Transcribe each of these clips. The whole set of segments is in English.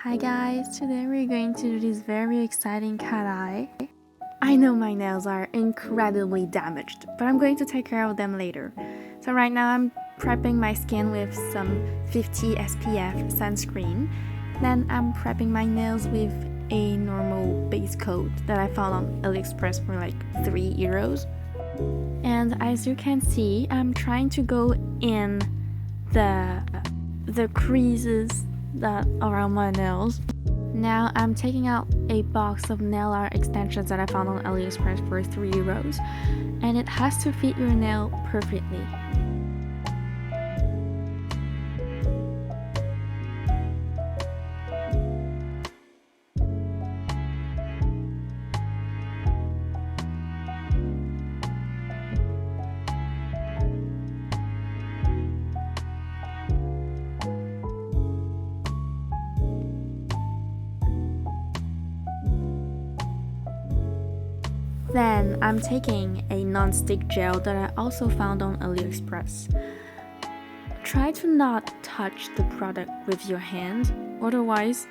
Hi guys, today we're going to do this very exciting cateye. I know my nails are incredibly damaged, but I'm going to take care of them later. So right now I'm prepping my skin with some 50 SPF sunscreen. Then I'm prepping my nails with a normal base coat that I found on AliExpress for like €3. And as you can see, I'm trying to go in the creases that around my nails. Now I'm taking out a box of nail art extensions that I found on AliExpress for €3, and it has to fit your nail perfectly. Then I'm taking a non-stick gel that I also found on AliExpress. Try to not touch the product with your hand, otherwise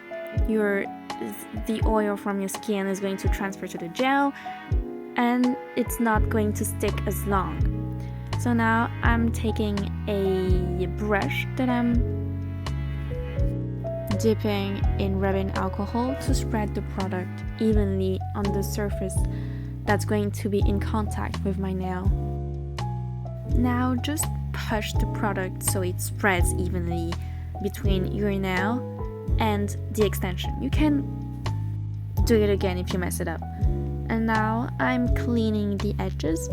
the oil from your skin is going to transfer to the gel and it's not going to stick as long. So now I'm taking a brush that I'm dipping in rubbing alcohol to spread the product evenly on the surface that's going to be in contact with my nail. Now just push the product so it spreads evenly between your nail and the extension. You can do it again if you mess it up. And now I'm cleaning the edges.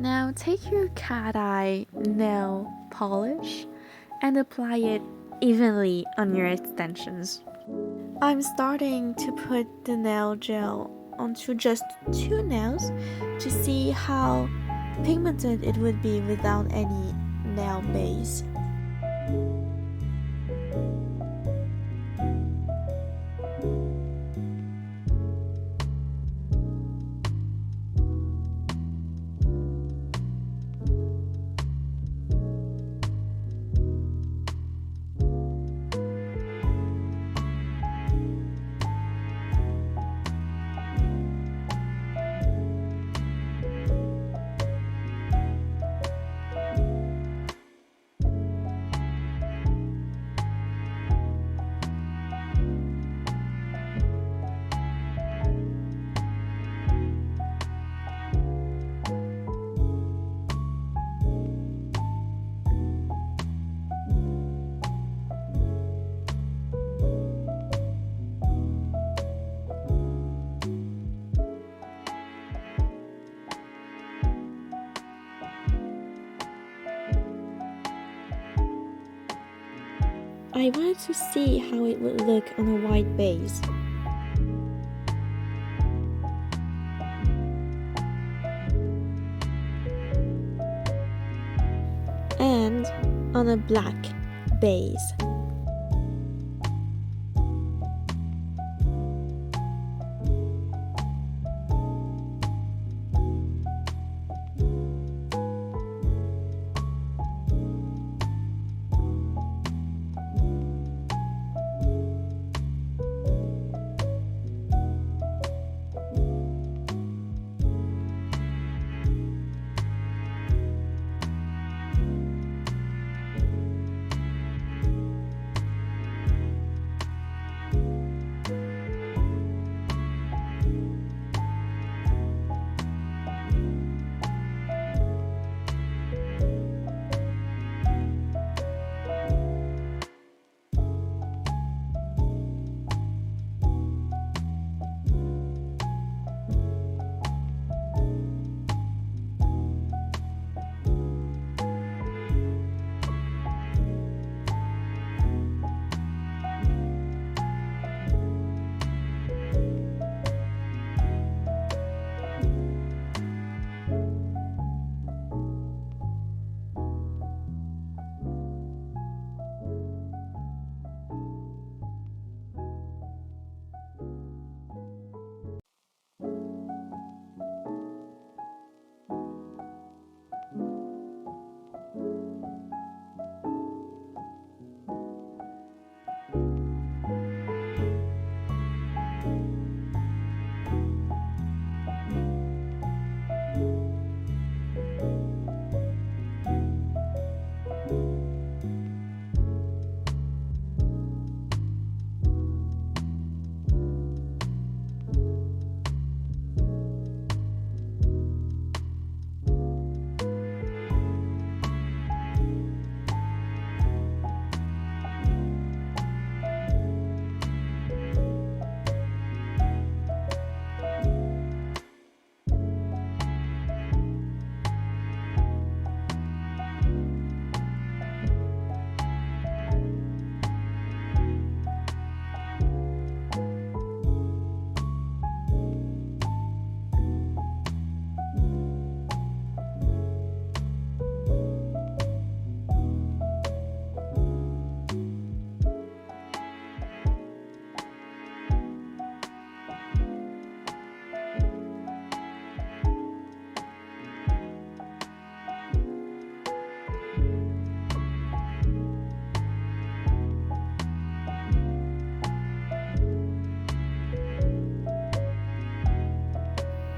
Now take your cat eye nail polish and apply it evenly on your extensions. I'm starting to put the nail gel onto just 2 nails to see how pigmented it would be without any nail base. I wanted to see how it would look on a white base. And on a black base.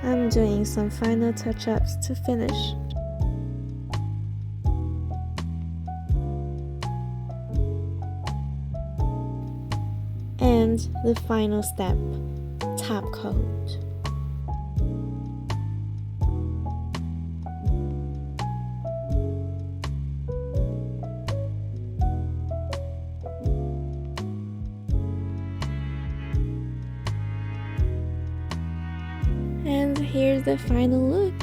I'm doing some final touch-ups to finish. And the final step, top coat. And here's the final look.